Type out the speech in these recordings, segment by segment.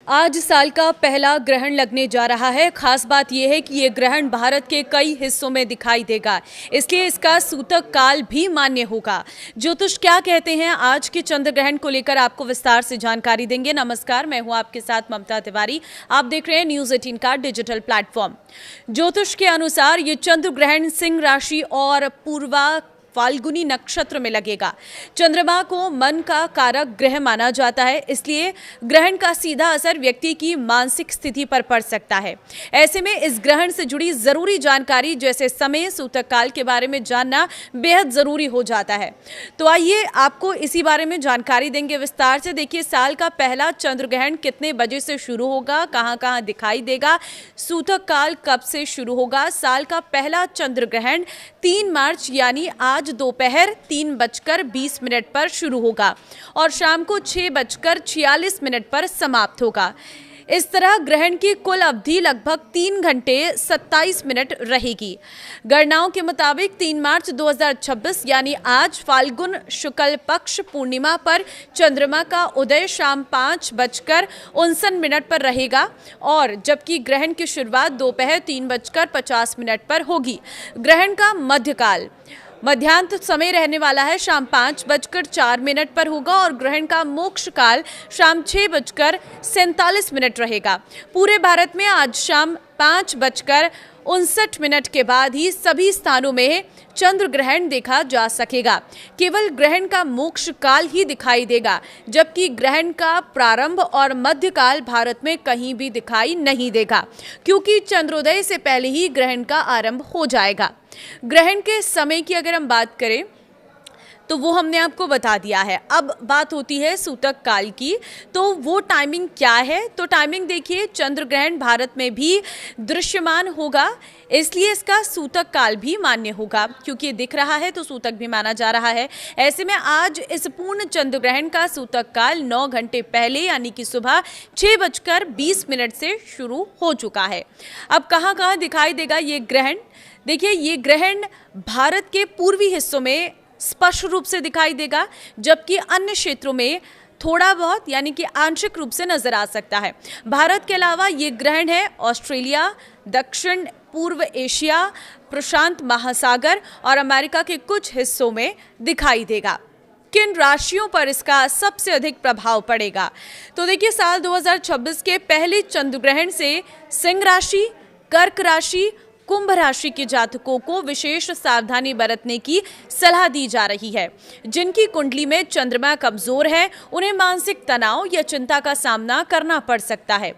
आज साल का पहला ग्रहण लगने जा रहा है। खास बात यह है कि ये ग्रहण भारत के कई हिस्सों में दिखाई देगा, इसलिए इसका सूतक काल भी मान्य होगा। ज्योतिष क्या कहते हैं, आज के चंद्र ग्रहण को लेकर आपको विस्तार से जानकारी देंगे। नमस्कार, मैं हूं आपके साथ ममता तिवारी। आप देख रहे हैं न्यूज़ 18 का डिजिटल प्लेटफॉर्म। ज्योतिष के अनुसार ये चंद्र ग्रहण सिंह राशि और पूर्वा फाल्गुनी नक्षत्र में लगेगा। चंद्रमा को मन का कारक ग्रह माना जाता है, इसलिए ग्रहण का सीधा असर व्यक्ति की मानसिक स्थिति पर पड़ सकता है। ऐसे में इस ग्रहण से जुड़ी जरूरी जानकारी जैसे समय, सूतक काल के बारे में जानना बेहद जरूरी हो जाता है। तो आइए आपको इसी बारे में जानकारी देंगे विस्तार से। देखिए, साल का पहला चंद्र ग्रहण कितने बजे से शुरू होगा, कहां कहां दिखाई देगा, सूतक काल कब से शुरू होगा। साल का पहला चंद्र ग्रहण 3 मार्च यानी आज दोपहर 3:20 पर शुरू होगा और शाम को 6:46 पर समाप्त होगा। इस तरह ग्रहण की कुल अवधि लगभग 3 घंटे 27 मिनट रहेगी। गणनाओं के मुताबिक 3 मार्च 2026 यानी आज फाल्गुन शुक्ल पक्ष पूर्णिमा पर चंद्रमा का उदय शाम 5:59 पर रहेगा और जबकि ग्रहण की शुरुआत दोपहर 3:50 पर होगी। ग्रहण का मध्यकाल मध्यांत समय रहने वाला है, शाम 5:04 पर होगा और ग्रहण का मोक्ष काल शाम 6:47 रहेगा। पूरे भारत में आज शाम 5:59 के बाद ही सभी स्थानों में चंद्र ग्रहण देखा जा सकेगा। केवल ग्रहण का मोक्ष काल ही दिखाई देगा, जबकि ग्रहण का प्रारंभ और मध्यकाल भारत में कहीं भी दिखाई नहीं देगा, क्योंकि चंद्रोदय से पहले ही ग्रहण का आरंभ हो जाएगा। ग्रहण के समय की अगर हम बात करें तो वो हमने आपको बता दिया है। अब बात होती है सूतक काल की, तो वो टाइमिंग क्या है। तो टाइमिंग देखिए, चंद्र ग्रहण भारत में भी दृश्यमान होगा, इसलिए इसका सूतक काल भी मान्य होगा, क्योंकि दिख रहा है तो सूतक भी माना जा रहा है। ऐसे में आज इस पूर्ण चंद्र ग्रहण का सूतक काल 9 घंटे पहले यानी कि सुबह 6:20 से शुरू हो चुका है। अब कहाँ कहाँ दिखाई देगा ये ग्रहण। देखिए, ये ग्रहण भारत के पूर्वी हिस्सों में स्पष्ट रूप से दिखाई देगा, जबकि अन्य क्षेत्रों में थोड़ा बहुत यानी कि आंशिक रूप से नजर आ सकता है। भारत के अलावा ये ग्रहण है ऑस्ट्रेलिया, दक्षिण पूर्व एशिया, प्रशांत महासागर और अमेरिका के कुछ हिस्सों में दिखाई देगा। किन राशियों पर इसका सबसे अधिक प्रभाव पड़ेगा, तो देखिए, साल 2026 के पहले चंद्र ग्रहण से सिंह राशि, कर्क राशि, कुंभ राशि के जातकों को विशेष सावधानी बरतने की सलाह दी जा रही है। जिनकी कुंडली में चंद्रमा कमजोर है, उन्हें मानसिक तनाव या चिंता का सामना करना पड़ सकता है।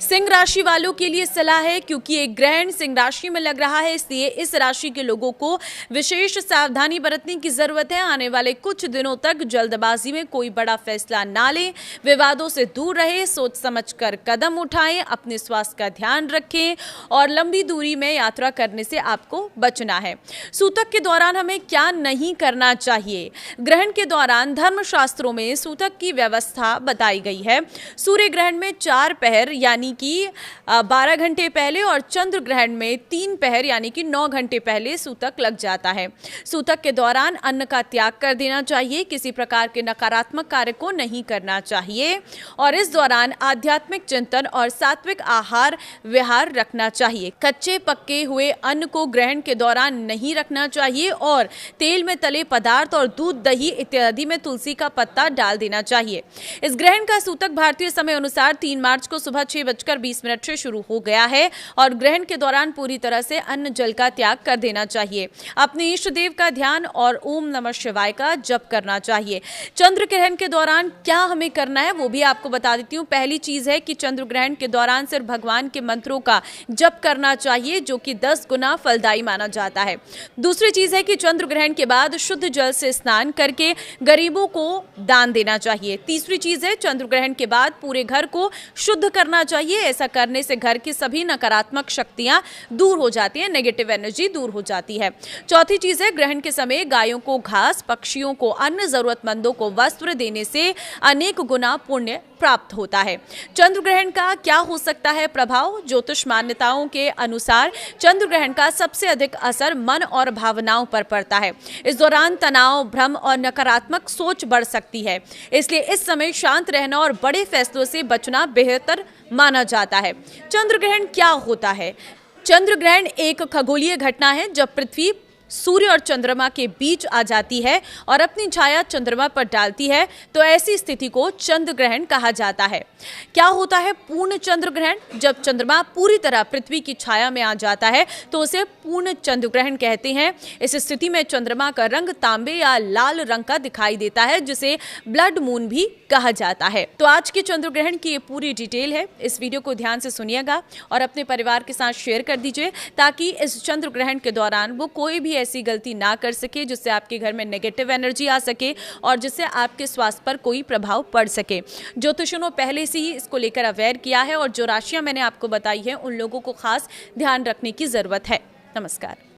सिंह राशि वालों के लिए सलाह है, क्योंकि एक ग्रहण सिंह राशि में लग रहा है, इसलिए इस राशि के लोगों को विशेष सावधानी बरतने की जरूरत है। आने वाले कुछ दिनों तक जल्दबाजी में कोई बड़ा फैसला ना लें, विवादों से दूर रहे, सोच समझकर कदम उठाएं, अपने स्वास्थ्य का ध्यान रखें और लंबी दूरी में यात्रा करने से आपको बचना है। सूतक के दौरान हमें क्या नहीं करना चाहिए। ग्रहण के दौरान धर्मशास्त्रों में सूतक की व्यवस्था बताई गई है। सूर्य ग्रहण में 4 पहर यानी कि 12 घंटे पहले और चंद्र ग्रहण में 3 पहर यानी कि 9 घंटे पहले सूतक लग जाता है। सूतक के दौरान अन्न का त्याग कर देना चाहिए, किसी प्रकार के नकारात्मक कार्य को नहीं करना चाहिए और इस दौरान आध्यात्मिक चिंतन और सात्विक आहार विहार रखना चाहिए। कच्चे पक्के हुए अन्न को ग्रहण के दौरान नहीं रखना चाहिए और तेल में तले पदार्थ और दूध, दही इत्यादि में तुलसी का पत्ता डाल देना चाहिए। इस ग्रहण का सूतक भारतीय समय अनुसार 3 मार्च को सुबह 6:20 से शुरू हो गया है और ग्रहण के दौरान पूरी तरह से अन्न जल का त्याग कर देना चाहिए। अपने इष्ट देव का ध्यान और ओम नमः शिवाय का जप करना चाहिए। चंद्र ग्रहण के दौरान क्या हमें करना है वो भी आपको बता देती हूँ। पहली चीज है कि चंद्र ग्रहण के दौरान सिर्फ भगवान के मंत्रों का जप करना चाहिए, जो कि 10 गुना फलदायी माना जाता है। दूसरी चीज है कि चंद्र ग्रहण के बाद शुद्ध जल से स्नान करके गरीबों को दान देना चाहिए। तीसरी चीज है, चंद्र ग्रहण के बाद पूरे घर को शुद्ध करना चाहिए। ऐसा करने से घर की सभी नकारात्मक शक्तियां दूर हो जाती है, नेगेटिव एनर्जी दूर हो जाती है। चौथी चीज है, ग्रहण के समय गायों को घास, पक्षियों को अन्न, जरूरतमंदों को वस्त्र देने से अनेक गुना पुण्य प्राप्त होता है। चंद्र ग्रहण का क्या हो सकता है प्रभाव? ज्योतिष मान्यताओं के अनुसार चंद्र ग्रहण का सबसे अधिक असर मन और भावनाओं पर पड़ता है। इस दौरान तनाव, भ्रम और नकारात्मक सोच बढ़ सकती है। इसलिए इस समय शांत रहना और बड़े फैसलों से बचना बेहतर माना जाता है। चंद्र ग्रहण क्या होता है? चंद्र ग्रहण एक खगोलीय घटना है जब पृथ्वी सूर्य और चंद्रमा के बीच आ जाती है और अपनी छाया चंद्रमा पर डालती है, तो ऐसी स्थिति को चंद्र ग्रहण कहा जाता है। क्या होता है पूर्ण चंद्र ग्रहण? जब चंद्रमा पूरी तरह पृथ्वी की छाया में आ जाता है तो उसे पूर्ण चंद्र ग्रहण कहते हैं। इस स्थिति में चंद्रमा का रंग तांबे या लाल रंग का दिखाई देता है, जिसे ब्लड मून भी कहा जाता है। तो आज के चंद्र ग्रहण की ये पूरी डिटेल है। इस वीडियो को ध्यान से सुनिएगा और अपने परिवार के साथ शेयर कर दीजिए, ताकि इस चंद्र ग्रहण के दौरान वो कोई भी ऐसी गलती ना कर सके जिससे आपके घर में नेगेटिव एनर्जी आ सके और जिससे आपके स्वास्थ्य पर कोई प्रभाव पड़ सके। ज्योतिषियों ने पहले से ही इसको लेकर अवेयर किया है और जो राशियां मैंने आपको बताई है उन लोगों को खास ध्यान रखने की जरूरत है। नमस्कार।